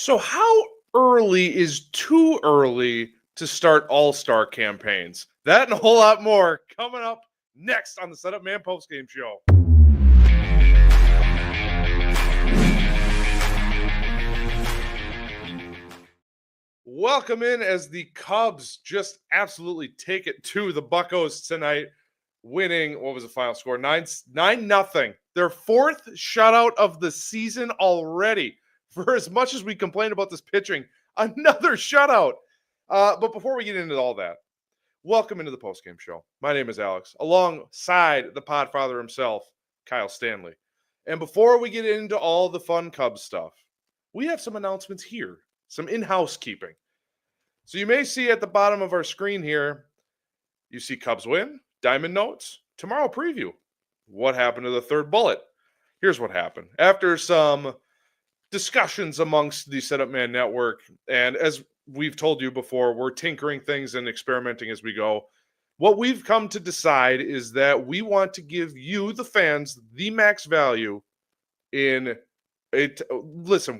So how early is too early to start all-star campaigns? That and a whole lot more coming up next on the Setup Man postgame show. Welcome in as the Cubs just absolutely take it to the Buccos tonight, winning, what was the final score? 9-0. Their fourth shutout of the season already. For as much as we complain about this pitching, another shutout. But before we get into all that, welcome into the postgame show. My name is Alex, alongside the podfather himself, Kyle Stanley. And before we get into all the fun Cubs stuff, we have some announcements here, some in-house keeping. So you may see at the bottom of our screen here, you see Cubs win, Diamond Notes, tomorrow preview. What happened to the third bullet? Here's what happened. After some discussions amongst the Setup Man Network, and as we've told you before, we're tinkering things and experimenting as we go. What we've come to decide is that we want to give you, the fans, the max value in it. Listen,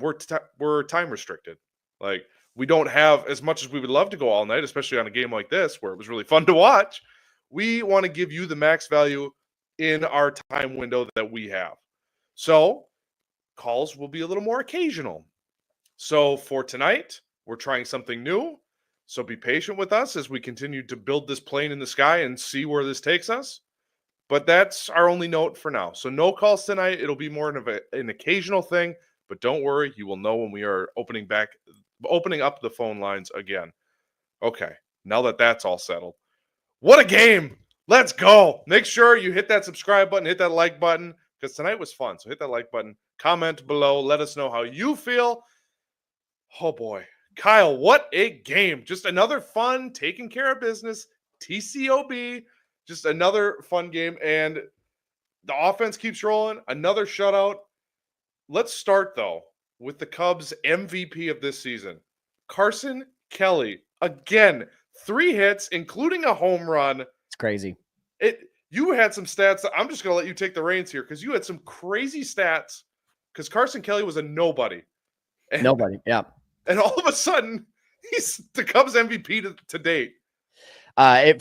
we're time restricted. Like, we don't have as much as we would love to go all night, especially on a game like this where it was really fun to watch. We want to give you the max value in our time window that we have. So calls will be a little more occasional. So for tonight, we're trying something new. So be patient with us as we continue to build this plane in the sky and see where this takes us. But that's our only note for now. So no calls tonight. It'll be more of an occasional thing. But don't worry, you will know when we are opening up the phone lines again. Okay, now that that's all settled. What a game! Let's go! Make sure you hit that subscribe button, hit that like button, because tonight was fun. So hit that like button. Comment below. Let us know how you feel. Oh, boy. Kyle, what a game. Just another fun, taking care of business, TCOB. Just another fun game. And the offense keeps rolling. Another shutout. Let's start, though, with the Cubs MVP of this season. Carson Kelly. Again, 3 hits, including a home run. It's crazy. You had some stats. I'm just going to let you take the reins here because you had some crazy stats. Because Carson Kelly was a nobody. Nobody, yeah. And all of a sudden, he's the Cubs MVP to date.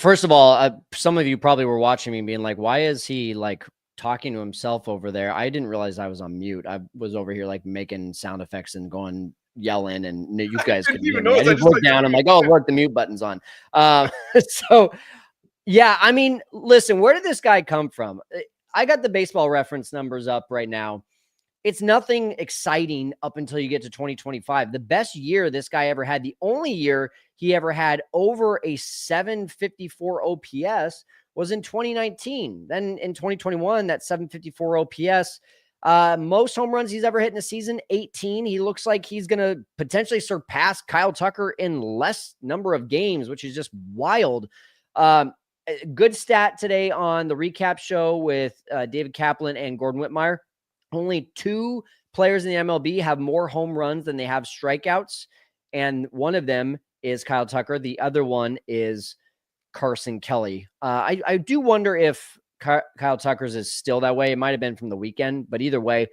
First of all, some of you probably were watching me being like, why is he like talking to himself over there? I didn't realize I was on mute. I was over here like making sound effects and going yelling, and you guys could hear me. I just looked down. I'm like, oh, look, the mute button's on. So, yeah, I mean, listen, where did this guy come from? I got the baseball reference numbers up right now. It's nothing exciting up until you get to 2025. The best year this guy ever had, the only year he ever had over a 754 OPS was in 2019. Then in 2021, that 754 OPS, most home runs he's ever hit in a season, 18. He looks like he's going to potentially surpass Kyle Tucker in less number of games, which is just wild. Good stat today on the recap show with David Kaplan and Gordon Whitmire. Only 2 players in the MLB have more home runs than they have strikeouts, and one of them is Kyle Tucker. The other one is Carson Kelly. I do wonder if Kyle Tucker's is still that way. It might have been from the weekend, but either way,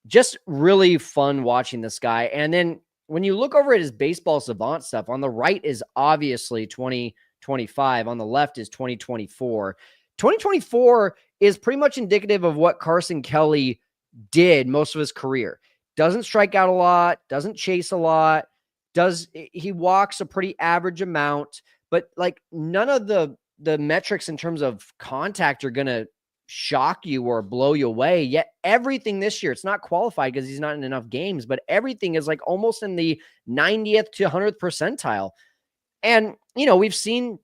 just really fun watching this guy. And then when you look over at his baseball savant stuff, on the right is obviously 2025. On the left is 2024. 2024 is pretty much indicative of what Carson Kelly did most of his career. Doesn't strike out a lot, doesn't chase a lot, he walks a pretty average amount, but like none of the metrics in terms of contact are going to shock you or blow you away. Yet everything this year, it's not qualified because he's not in enough games, but everything is like almost in the 90th to 100th percentile. And, you know, we've seen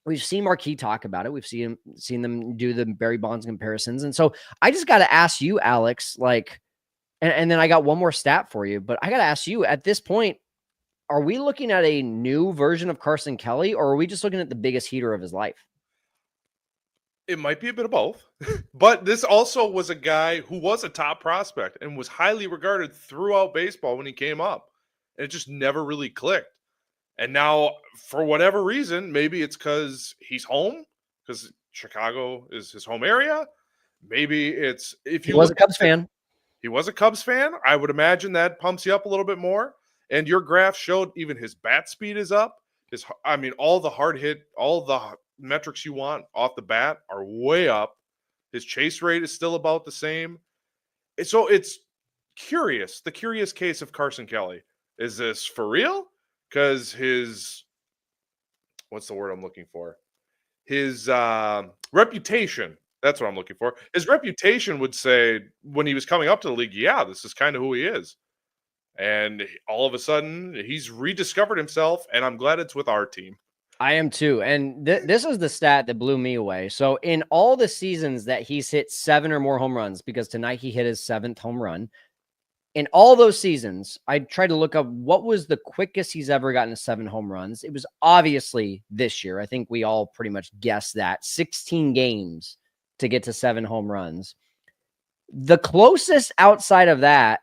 Marquis talk about it. We've seen them do the Barry Bonds comparisons. And so I just got to ask you, Alex, like, and then I got one more stat for you, but I got to ask you at this point, are we looking at a new version of Carson Kelly, or are we just looking at the biggest heater of his life? It might be a bit of both, but this also was a guy who was a top prospect and was highly regarded throughout baseball when he came up. And it just never really clicked. And now, for whatever reason, maybe it's because he's home, because Chicago is his home area. Maybe it's if He you was a look Cubs at fan. he was a Cubs fan. I would imagine that pumps you up a little bit more. And your graph showed even his bat speed is up. All the hard hit, all the metrics you want off the bat are way up. His chase rate is still about the same. So it's curious. The curious case of Carson Kelly. Is this for real? Because what's the word I'm looking for? His reputation. That's what I'm looking for. His reputation would say when he was coming up to the league, yeah, this is kind of who he is. And all of a sudden, he's rediscovered himself, and I'm glad it's with our team. I am too. And this is the stat that blew me away. So in all the seasons that he's hit 7 or more home runs, because tonight he hit his 7th home run, in all those seasons, I tried to look up what was the quickest he's ever gotten to 7 home runs. It was obviously this year. I think we all pretty much guessed that. 16 games to get to 7 home runs. The closest outside of that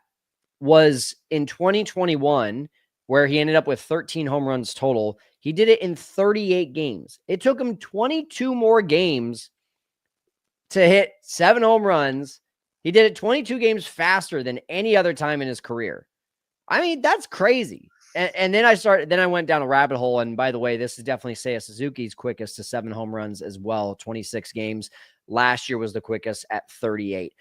was in 2021, where he ended up with 13 home runs total. He did it in 38 games. It took him 22 more games to hit 7 home runs. He did it 22 games faster than any other time in his career. I mean, that's crazy. And then I went down a rabbit hole. And by the way, this is definitely Seiya Suzuki's quickest to 7 home runs as well, 26 games. Last year was the quickest at 38.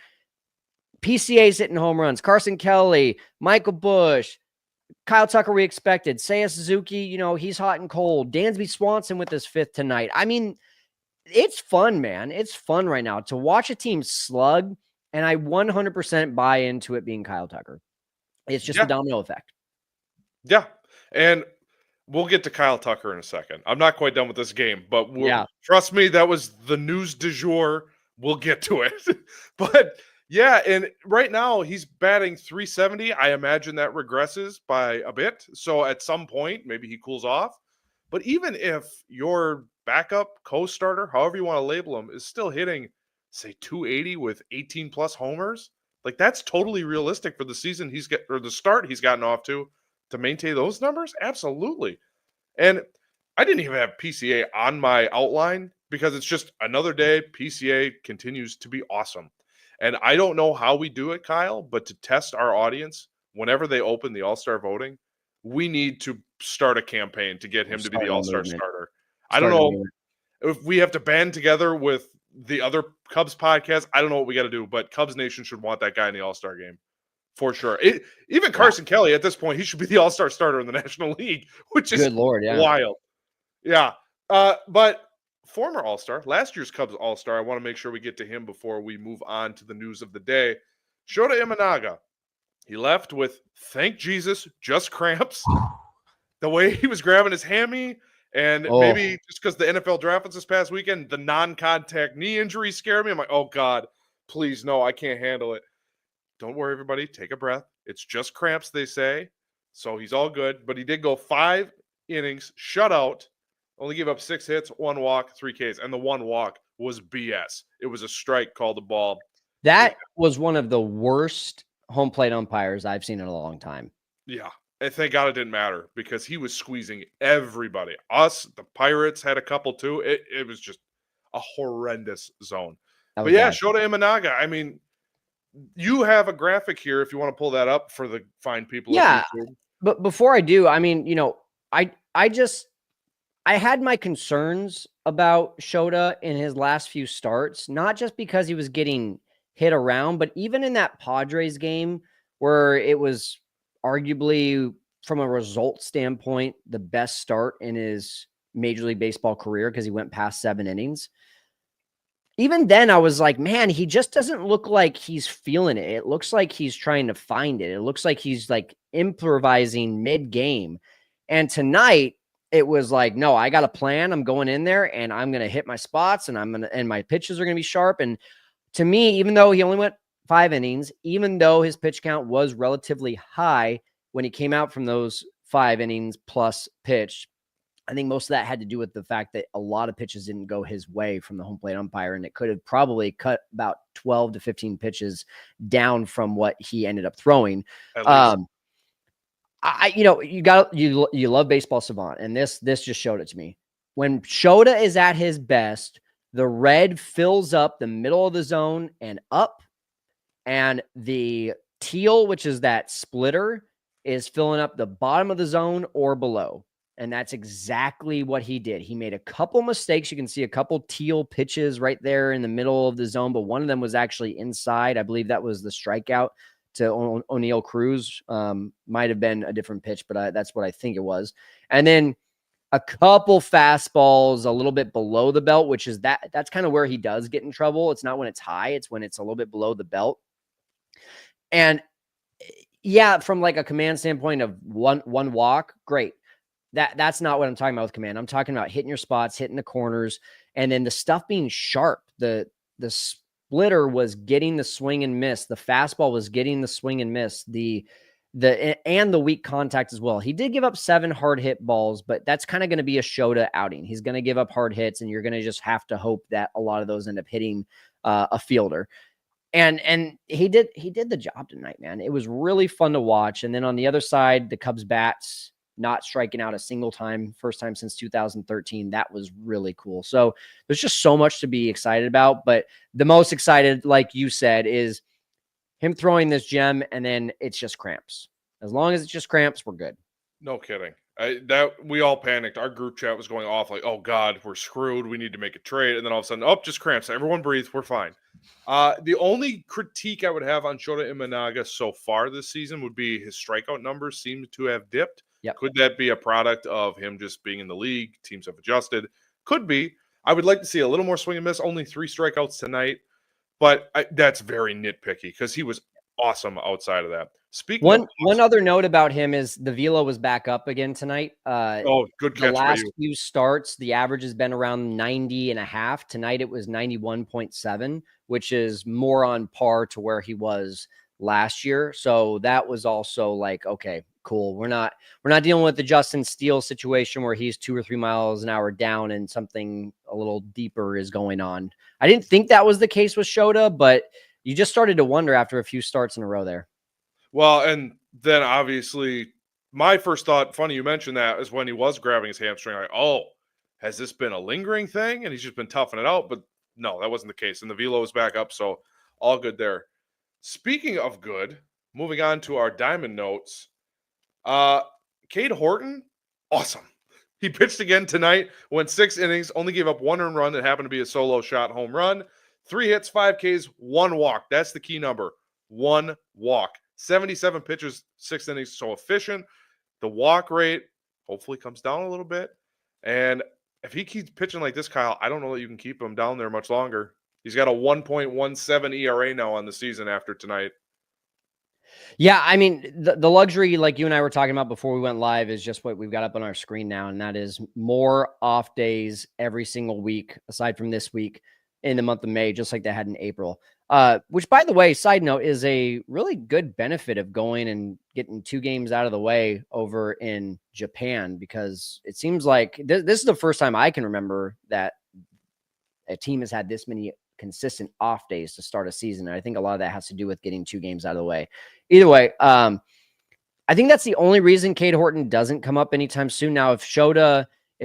PCA's hitting home runs. Carson Kelly, Michael Busch, Kyle Tucker, we expected. Seiya Suzuki, you know, he's hot and cold. Dansby Swanson with his 5th tonight. I mean, it's fun, man. It's fun right now to watch a team slug. And I 100% buy into it being Kyle Tucker. It's just a domino effect. Yeah. And we'll get to Kyle Tucker in a second. I'm not quite done with this game, but trust me, that was the news du jour. We'll get to it. But yeah, and right now he's batting 370. I imagine that regresses by a bit. So at some point, maybe he cools off. But even if your backup co-starter, however you want to label him, is still hitting – say 280 with 18 plus homers, like that's totally realistic for the season the start he's gotten off to maintain those numbers. Absolutely. And I didn't even have PCA on my outline because it's just another day. PCA continues to be awesome. And I don't know how we do it, Kyle, but to test our audience, whenever they open the All-Star voting, we need to start a campaign to get him to be the All-Star starter. I don't know if we have to band together with the other Cubs podcast. I don't know what we got to do, but Cubs Nation should want that guy in the All-Star game for sure. Even Carson Kelly at this point, he should be the All-Star starter in the National League, which is wild. Yeah. But former All-Star, last year's Cubs All-Star, I want to make sure we get to him before we move on to the news of the day. Shota Imanaga, he left with, thank Jesus, just cramps. The way he was grabbing his hammy, and maybe just because the NFL draft was this past weekend, the non-contact knee injury scared me. I'm like, oh, God, please, no, I can't handle it. Don't worry, everybody. Take a breath. It's just cramps, they say. So he's all good. But he did go 5 innings, shutout, only gave up 6 hits, 1 walk, 3 Ks. And the 1 walk was BS. It was a strike called the ball. That was one of the worst home plate umpires I've seen in a long time. Yeah. And thank God it didn't matter because he was squeezing everybody. Us, the Pirates had a couple too. It was just a horrendous zone. But yeah, Shota Imanaga. I mean, you have a graphic here if you want to pull that up for the fine people. Yeah, but before I do, I mean, you know, I had my concerns about Shota in his last few starts, not just because he was getting hit around. But even in that Padres game where it was arguably from a result standpoint, the best start in his Major League Baseball career because he went past 7 innings. Even then, I was like, man, he just doesn't look like he's feeling it. It looks like he's trying to find it. It looks like he's like improvising mid-game. And tonight, it was like, no, I got a plan. I'm going in there and I'm going to hit my spots and my pitches are going to be sharp. And to me, even though he only went 5 innings, even though his pitch count was relatively high when he came out from those 5 innings plus pitch, I think most of that had to do with the fact that a lot of pitches didn't go his way from the home plate umpire, and it could have probably cut about 12 to 15 pitches down from what he ended up throwing. At least. You love Baseball Savant, and this just showed it to me. When Shota is at his best, the red fills up the middle of the zone and up, and the teal, which is that splitter, is filling up the bottom of the zone or below. And that's exactly what he did. He made a couple mistakes. You can see a couple teal pitches right there in the middle of the zone, but one of them was actually inside. I believe that was the strikeout to O'Neal Cruz. Might have been a different pitch, but that's what I think it was. And then a couple fastballs a little bit below the belt, which is that's kind of where he does get in trouble. It's not when it's high, it's when it's a little bit below the belt. And yeah, from like a command standpoint of one walk, great. That's not what I'm talking about with command. I'm talking about hitting your spots, hitting the corners, and then the stuff being sharp. The splitter was getting the swing and miss. The fastball was getting the swing and miss. The weak contact as well. He did give up 7 hard hit balls, but that's kind of going to be a Shota outing. He's going to give up hard hits, and you're going to just have to hope that a lot of those end up hitting a fielder. And he did the job tonight, man. It was really fun to watch. And then on the other side, the Cubs bats not striking out a single time, first time since 2013. That was really cool. So there's just so much to be excited about. But the most excited, like you said, is him throwing this gem, and then it's just cramps. As long as it's just cramps, we're good. No kidding. We all panicked. Our group chat was going off like, oh God, we're screwed. We need to make a trade. And then all of a sudden, just cramps. Everyone breathe. We're fine. The only critique I would have on Shota Imanaga so far this season would be his strikeout numbers seem to have dipped. Yep. Could that be a product of him just being in the league? Teams have adjusted. Could be. I would like to see a little more swing and miss. Only 3 strikeouts tonight. But that's very nitpicky because he was awesome outside of that. Speaking one other note about him is the velo was back up again tonight. Good catch. The last few starts, the average has been around 90.5. Tonight it was 91.7, which is more on par to where he was last year. So that was also like, okay, cool. We're not dealing with the Justin Steele situation where he's 2 or 3 miles an hour down and something a little deeper is going on. I didn't think that was the case with Shota, but you just started to wonder after a few starts in a row there. Well, and then obviously my first thought, funny you mentioned that, is when he was grabbing his hamstring, like, oh, has this been a lingering thing? And he's just been toughing it out. But no, that wasn't the case. And the velo is back up. So all good there. Speaking of good, moving on to our diamond notes. Cade Horton, awesome. He pitched again tonight, went 6 innings, only gave up 1 earned run that happened to be a solo shot home run. 3 hits, 5 Ks, 1 walk. That's the key number. 1 walk. 77 pitches, 6 innings, so efficient. The walk rate hopefully comes down a little bit. And if he keeps pitching like this, Kyle, I don't know that you can keep him down there much longer. He's got a 1.17 ERA now on the season after tonight. Yeah, I mean, the luxury, like you and I were talking about before we went live, is just what we've got up on our screen now, and that is more off days every single week, aside from this week, in the month of May, just like they had in April. Which, by the way, side note, is a really good benefit of going and getting 2 games out of the way over in Japan, because it seems like this is the first time I can remember that a team has had this many consistent off days to start a season. And I think a lot of that has to do with getting 2 games out of the way. Either way, I think that's the only reason Cade Horton doesn't come up anytime soon. Now, if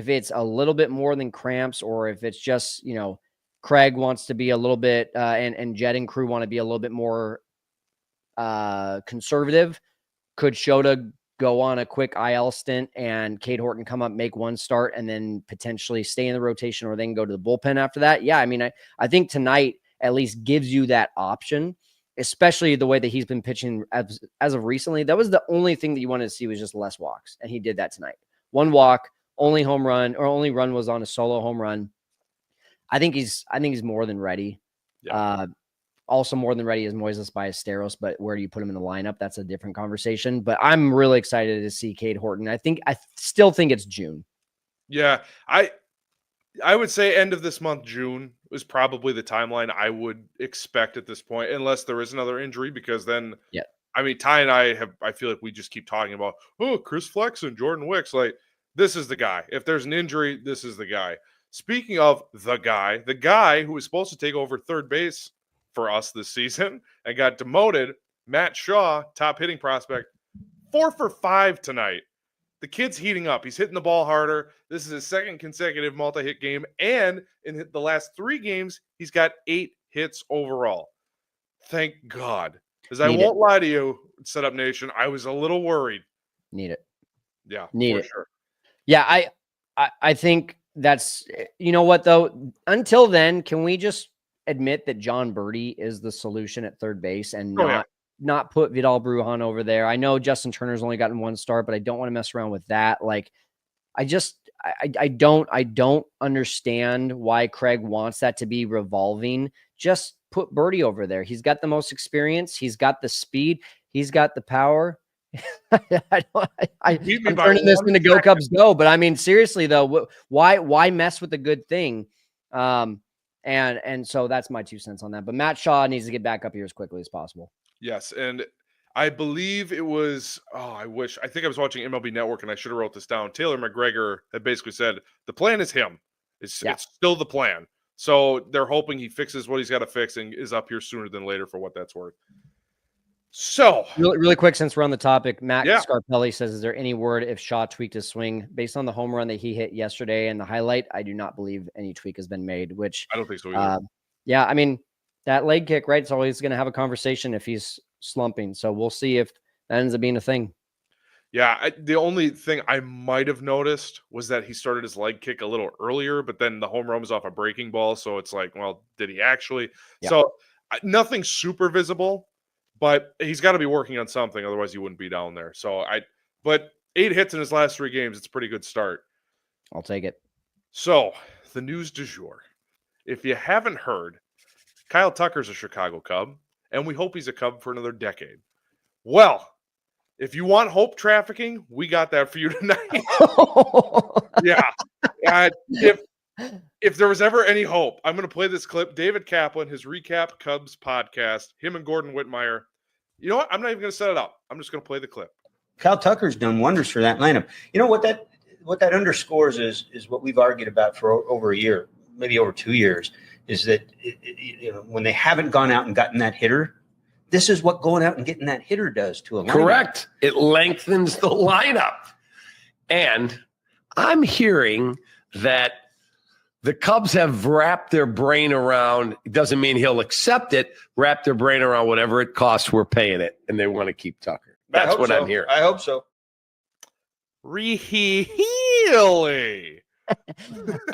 it's a little bit more than cramps, or if it's just, Craig wants to be a little bit, and Jed and crew want to be a little bit more conservative, could Shota go on a quick IL stint and Cade Horton come up, make 1 start, and then potentially stay in the rotation, or then go to the bullpen after that? Yeah, I mean, I think tonight, at least gives you that option, especially the way that he's been pitching as of recently. That was the only thing that you wanted to see was just less walks. And he did that tonight. 1 walk, only home run, or only run was on a solo home run. I think he's more than ready. Yeah. Also more than ready is Moises Ballesteros, but where do you put him in the lineup? That's a different conversation. But I'm really excited to see Cade Horton. I still think it's June. Yeah, I would say end of this month, June, is probably the timeline I would expect at this point, unless there is another injury, because then, yeah. I mean, Ty and I feel like we just keep talking about, Chris Flexen, Jordan Wicks. Like, this is the guy. If there's an injury, this is the guy. Speaking of the guy who was supposed to take over third base for us this season and got demoted, Matt Shaw, top hitting prospect, 4 for 5 tonight. The kid's heating up. He's hitting the ball harder. This is his second consecutive multi-hit game. And in the last 3 games, he's got 8 hits overall. Thank God. Because I won't lie to you, Setup Nation, I was a little worried. Need it. Yeah, for sure. Yeah, I think that's, you know what, though? Until then, can we just admit that John Birdie is the solution at third base and not put Vidal Brujan over there? I know Justin Turner's only gotten 1 start, but I don't want to mess around with that. Like, I don't understand why Craig wants that to be revolving. Just put Birdie over there. He's got the most experience. He's got the speed. He's got the power. I'm turning this into Go Cubs Go, but I mean, seriously though, why mess with a good thing? And so that's my 2 cents on that. But Matt Shaw needs to get back up here as quickly as possible. Yes, and I believe it was, I think I was watching MLB Network and I should have wrote this down. Taylor McGregor had basically said, the plan is him. It's still the plan. So they're hoping he fixes what he's got to fix and is up here sooner than later for what that's worth. So really quick, since we're on the topic, Matt Scarpelli says, is there any word if Shaw tweaked his swing based on the home run that he hit yesterday and the highlight? I do not believe any tweak has been made, which I don't think so either. Yeah, I mean, that leg kick, right? It's always going to have a conversation if he's slumping. So we'll see if that ends up being a thing. Yeah, the only thing I might have noticed was that he started his leg kick a little earlier, but then the home run was off a breaking ball. So it's like, well, did he actually? Yeah. So nothing super visible, but he's got to be working on something. Otherwise, he wouldn't be down there. But 8 hits in his last 3 games. It's a pretty good start. I'll take it. So the news du jour. If you haven't heard, Kyle Tucker's a Chicago Cub, and we hope he's a Cub for another decade. Well, if you want hope trafficking, we got that for you tonight. Yeah. If there was ever any hope, I'm going to play this clip. David Kaplan, his Recap Cubs podcast, him and Gordon Whitmire. You know what? I'm not even going to set it up. I'm just going to play the clip. Kyle Tucker's done wonders for that lineup. You know what that underscores is what we've argued about for over a year, maybe over 2 years, is that when they haven't gone out and gotten that hitter, this is what going out and getting that hitter does to a lineup. Correct. It lengthens the lineup. And I'm hearing that the Cubs have wrapped their brain around, it doesn't mean he'll accept it, wrap their brain around whatever it costs, we're paying it, and they want to keep Tucker. That's what I'm hearing. I hope so. Really?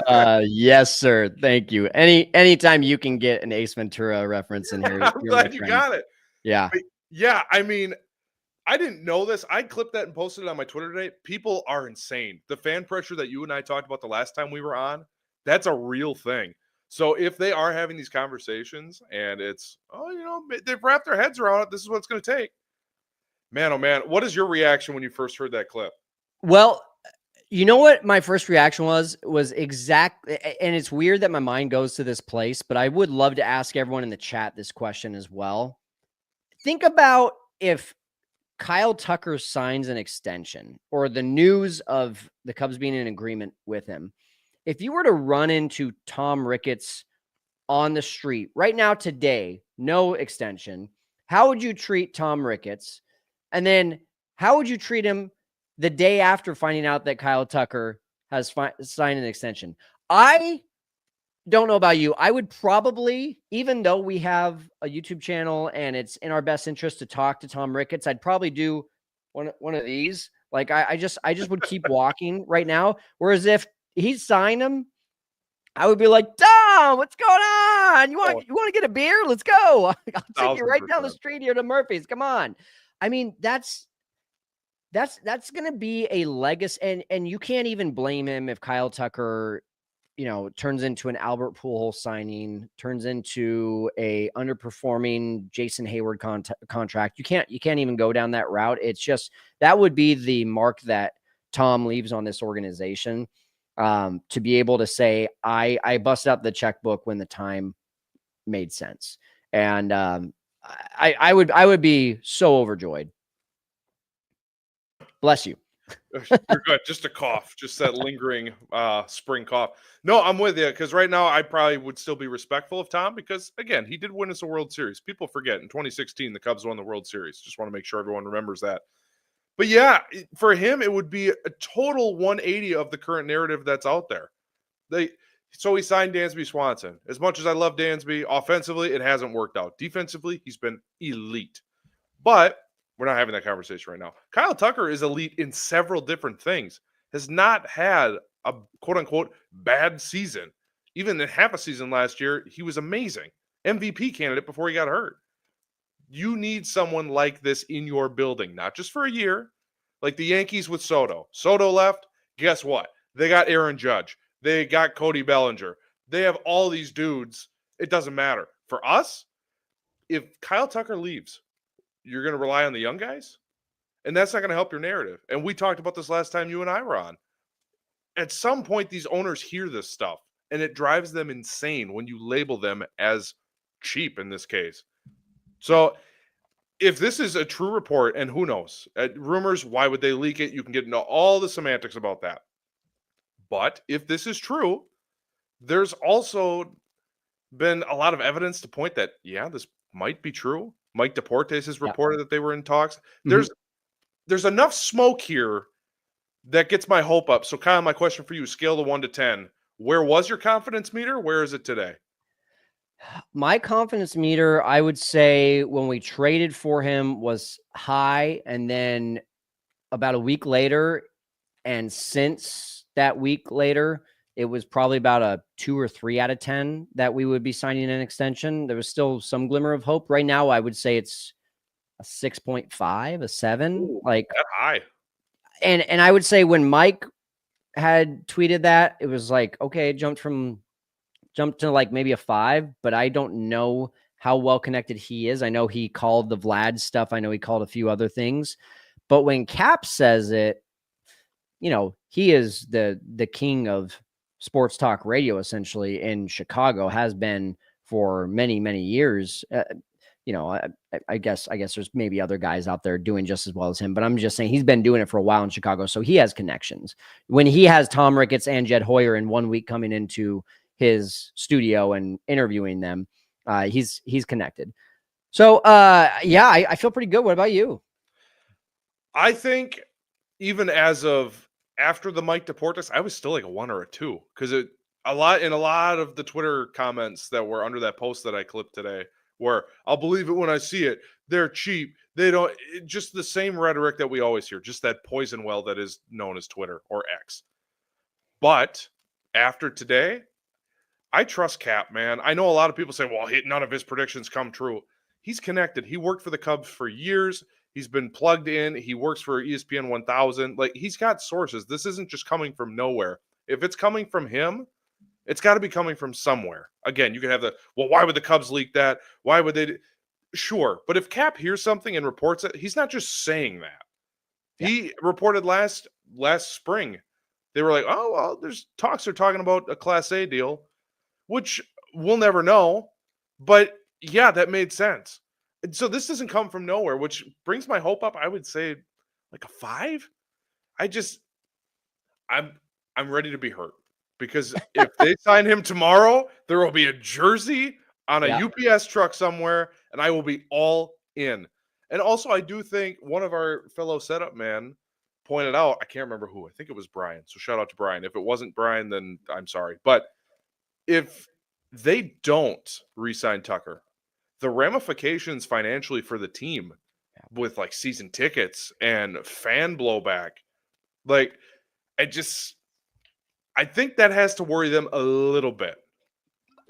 Yes, sir. Thank you. Anytime you can get an Ace Ventura reference in here. I'm glad you got it. Yeah. But yeah, I mean, I didn't know this. I clipped that and posted it on my Twitter today. People are insane. The fan pressure that you and I talked about the last time we were on, that's a real thing. So if they are having these conversations and it's, they've wrapped their heads around it, this is what it's going to take. Man, oh man, what is your reaction when you first heard that clip? Well, you know what my first reaction was exactly, and it's weird that my mind goes to this place, but I would love to ask everyone in the chat this question as well. Think about if Kyle Tucker signs an extension or the news of the Cubs being in agreement with him. If you were to run into Tom Ricketts on the street right now today, no extension, how would you treat Tom Ricketts? And then how would you treat him the day after finding out that Kyle Tucker has signed an extension? I don't know about you. I would probably, even though we have a YouTube channel and it's in our best interest to talk to Tom Ricketts, I'd probably do one of these. Like I just would keep walking right now. Whereas if he signed him, I would be like, on, what's going on? You want to get a beer? Let's go. I'll take you right down the 1000%. street here to Murphy's. Come on. I mean, that's going to be a legacy, and you can't even blame him if Kyle Tucker, turns into an Albert Pujols signing, turns into a underperforming Jason Hayward contract. You can't even go down that route. It's just, that would be the mark that Tom leaves on this organization, to be able to say, I busted out the checkbook when the time made sense. And I would be so overjoyed. Bless you. You're good. Just a cough, just that lingering spring cough. No, I'm with you, because right now I probably would still be respectful of Tom, because again, he did win us a World Series. People forget in 2016 the Cubs won the World Series. Just want to make sure everyone remembers that. But yeah, for him it would be a total 180 of the current narrative that's out there. So he signed Dansby Swanson. As much as I love Dansby, offensively it hasn't worked out. Defensively, he's been elite. But we're not having that conversation right now. Kyle Tucker is elite in several different things. Has not had a quote-unquote bad season. Even in half a season last year, he was amazing. MVP candidate before he got hurt. You need someone like this in your building, not just for a year, like the Yankees with Soto. Soto left, guess what? They got Aaron Judge. They got Cody Bellinger. They have all these dudes. It doesn't matter. For us, if Kyle Tucker leaves, you're going to rely on the young guys? And that's not going to help your narrative. And we talked about this last time you and I were on. At some point, these owners hear this stuff, and it drives them insane when you label them as cheap in this case. So if this is a true report, and who knows, rumors, why would they leak it? You can get into all the semantics about that. But if this is true, there's also been a lot of evidence to point that, yeah, this might be true. Mike Deportes has reported that they were in talks. There's enough smoke here that gets my hope up. So, Kyle, my question for you, scale of 1 to 10. Where was your confidence meter? Where is it today? My confidence meter, I would say when we traded for him, was high. And then about a week later, and since that week later, it was probably about a 2 or 3 out of 10 that we would be signing an extension. There was still some glimmer of hope. Right now, I would say it's a 6.5, a 7. Ooh, like that high. And I would say when Mike had tweeted that, it was like, okay, it jumped to like maybe a 5, but I don't know how well connected he is. I know he called the Vlad stuff. I know he called a few other things, but when Cap says it, he is the king of sports talk radio, essentially, in Chicago, has been for many, many years. I guess there's maybe other guys out there doing just as well as him, but I'm just saying he's been doing it for a while in Chicago. So he has connections. When he has Tom Ricketts and Jed Hoyer in 1 week coming into his studio and interviewing them, he's connected. So I feel pretty good. What about you? I think even as of after the Mike Deportes, I was still like a 1 or a 2, because a lot of the Twitter comments that were under that post that I clipped today were, I'll believe it when I see it. They're cheap. They don't, just the same rhetoric that we always hear, just that poison well that is known as Twitter or X. But after today, I trust Cap, man. I know a lot of people say, well, none of his predictions come true. He's connected. He worked for the Cubs for years. He's been plugged in. He works for ESPN 1000. Like, he's got sources. This isn't just coming from nowhere. If it's coming from him, it's got to be coming from somewhere. Again, you can have why would the Cubs leak that? Why would they? Sure. But if Cap hears something and reports it, he's not just saying that. Yeah. He reported last spring. They were like, oh, well, there's talks they're talking about a Class A deal, which we'll never know. But yeah, that made sense. And so this doesn't come from nowhere, which brings my hope up. I would say like a 5. I'm ready to be hurt, because if they sign him tomorrow, there will be a jersey on a UPS truck somewhere, and I will be all in. And also, I do think one of our fellow setup man pointed out, I can't remember who, I think it was Brian. So shout out to Brian. If it wasn't Brian, then I'm sorry. But if they don't re-sign Tucker, the ramifications financially for the team with like season tickets and fan blowback, like, I think that has to worry them a little bit.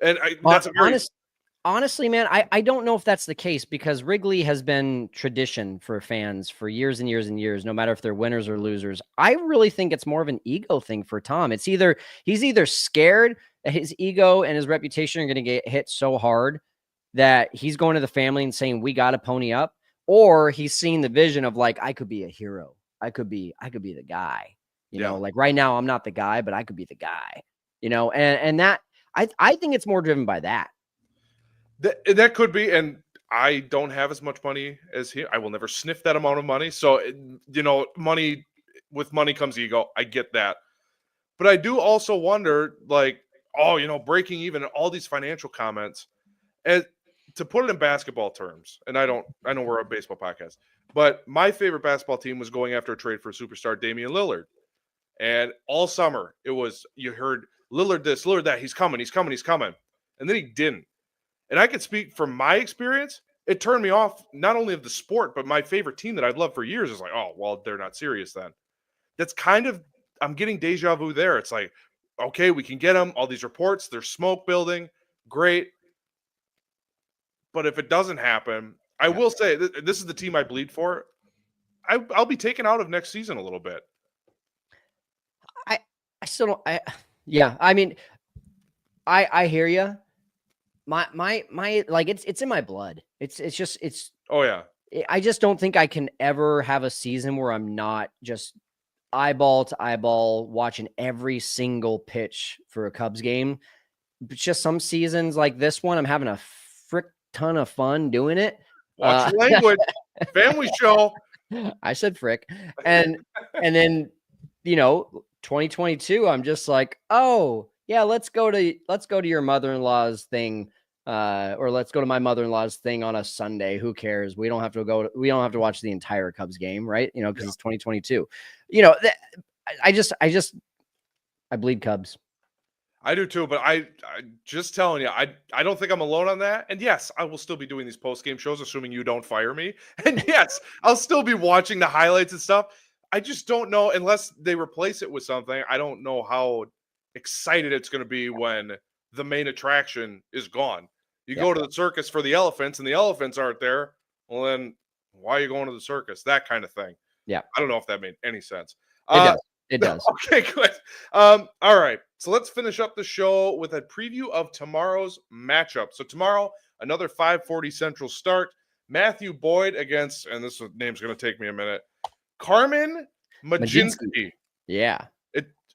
And that's a very honestly, man, I don't know if that's the case because Wrigley has been tradition for fans for years and years and years, no matter if they're winners or losers. I really think it's more of an ego thing for Tom. It's either he's either scared that his ego and his reputation are going to get hit so hard that he's going to the family and saying, we got to pony up, or he's seeing the vision of like, I could be a hero. I could be the guy, you know, like right now I'm not the guy, but I could be the guy, you know, and that I think it's more driven by that. That could be, and I don't have as much money as he. I will never sniff that amount of money. So, you know, with money comes ego. I get that. But I do also wonder, like, oh, you know, breaking even, all these financial comments. And to put it in basketball terms, and I know we're a baseball podcast, but my favorite basketball team was going after a trade for superstar Damian Lillard. And all summer, it was, you heard Lillard this, Lillard that, he's coming. And then he didn't. And I can speak from my experience, it turned me off not only of the sport, but my favorite team that I've loved for years is like, oh, well, they're not serious then. That's kind of, I'm getting deja vu there. It's like, okay, we can get them, all these reports, there's smoke building, great. But if it doesn't happen, I will say, this is the team I bleed for. I'll be taken out of next season a little bit. I still don't, I mean, I hear you. My like it's in my blood. It's Oh yeah. I just don't think I can ever have a season where I'm not just eyeball to eyeball watching every single pitch for a Cubs game. But just some seasons like this one, I'm having a frick ton of fun doing it. Watch your language. Family show. I said frick. And then, you know, 2022, I'm just like, oh yeah, let's go to your mother-in-law's thing, or let's go to my mother-in-law's thing on a Sunday. Who cares? We don't have to watch the entire Cubs game, right? You know, because it's 2022. You know, I bleed Cubs. I do too, but I just telling you, I don't think I'm alone on that. And yes, I will still be doing these post-game shows, assuming you don't fire me. And yes, I'll still be watching the highlights and stuff. I just don't know, unless they replace it with something. I don't know how excited it's going to be when the main attraction is gone. You go to the circus for the elephants and the elephants aren't there. Well, then why are you going to the circus? That kind of thing. Yeah. I don't know if that made any sense. It does. Okay, good. All right. So let's finish up the show with a preview of tomorrow's matchup. So tomorrow, another 5:40 Central start. Matthew Boyd against, and this name's going to take me a minute, Carmen Majinski. Yeah.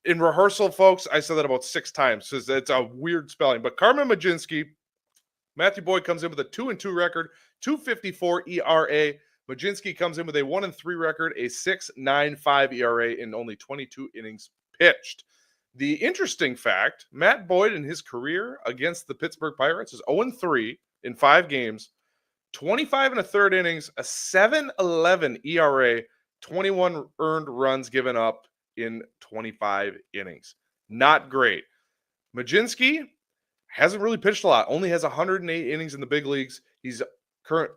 In rehearsal, folks, I said that about 6 times because it's a weird spelling. But Carmen Majinski, Matthew Boyd comes in with a 2-2 record, 2.54 ERA. Majinski comes in with a 1-3 record, a 6.95 ERA in only 22 innings pitched. The interesting fact, Matt Boyd in his career against the Pittsburgh Pirates is 0-3 in 5 games, 25 1/3 innings, a 7.11 ERA, 21 earned runs given up in 25 innings. Not great. Majinski hasn't really pitched a lot, only has 108 innings in the big leagues. He's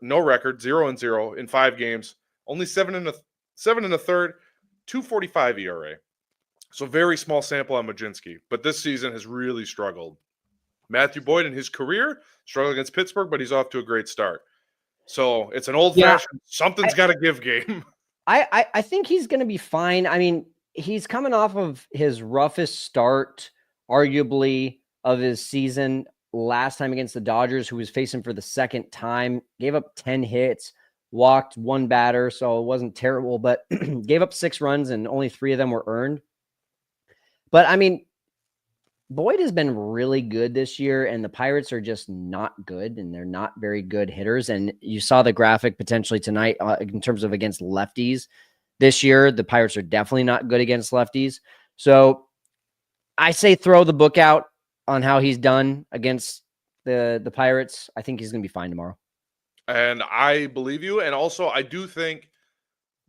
no record, 0-0 in 5 games, only 7 1/3, 2.45 ERA. So very small sample on Majinski, but this season has really struggled. Matthew Boyd in his career struggled against Pittsburgh, but he's off to a great start. So it's an old-fashioned something's got to give game. I think he's going to be fine. I mean, he's coming off of his roughest start, arguably, of his season last time against the Dodgers, who was facing for the second time, gave up 10 hits, walked 1 batter, so it wasn't terrible, but gave up 6 runs and only 3 of them were earned. But I mean, Boyd has been really good this year, and the Pirates are just not good, and they're not very good hitters. And you saw the graphic potentially tonight in terms of against lefties. This year, the Pirates are definitely not good against lefties. So I say throw the book out on how he's done against the Pirates. I think he's going to be fine tomorrow. And I believe you. And also, I do think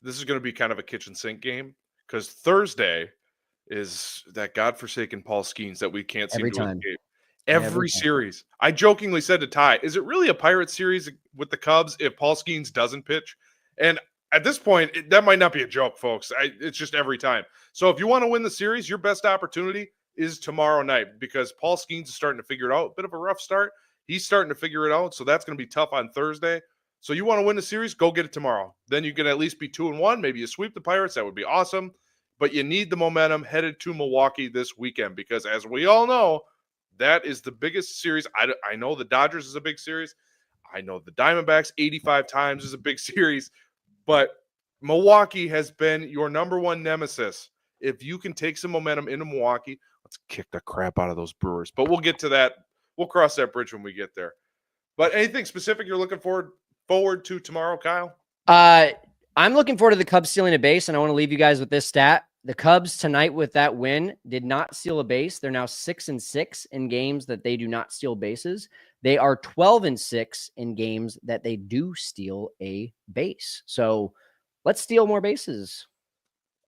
this is going to be kind of a kitchen sink game because Thursday is that godforsaken Paul Skeens that we can't seem to escape. Every series. I jokingly said to Ty, is it really a Pirates series with the Cubs if Paul Skeens doesn't pitch? And at this point, that might not be a joke, folks. It's just every time. So if you want to win the series, your best opportunity is tomorrow night because Paul Skeens is starting to figure it out. Bit of a rough start. He's starting to figure it out, so that's going to be tough on Thursday. So you want to win the series, go get it tomorrow. Then you can at least be 2-1. Maybe you sweep the Pirates. That would be awesome. But you need the momentum headed to Milwaukee this weekend because, as we all know, that is the biggest series. I know the Dodgers is a big series. I know the Diamondbacks 85 times is a big series. But Milwaukee has been your number one nemesis. If you can take some momentum into Milwaukee, let's kick the crap out of those Brewers. But we'll get to that. We'll cross that bridge when we get there. But anything specific you're looking forward to tomorrow, Kyle? I'm looking forward to the Cubs stealing a base, and I want to leave you guys with this stat. The Cubs tonight with that win did not steal a base. They're now 6-6 in games that they do not steal bases. They are 12-6 in games that they do steal a base. So let's steal more bases.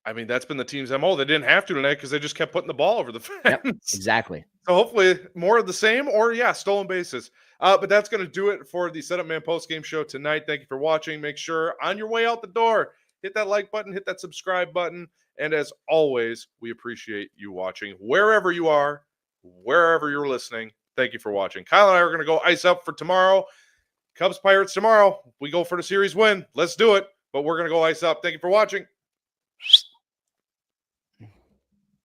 I mean, that's been the team's MO. They didn't have to tonight because they just kept putting the ball over the fence. Yep, exactly. So hopefully more of the same or, stolen bases. But that's going to do it for the Setup Man postgame show tonight. Thank you for watching. Make sure on your way out the door, hit that like button, hit that subscribe button. And as always, we appreciate you watching wherever you are, wherever you're listening. Thank you for watching. Kyle and I are going to go ice up for tomorrow. Cubs Pirates tomorrow. We go for the series win. Let's do it. But we're going to go ice up. Thank you for watching.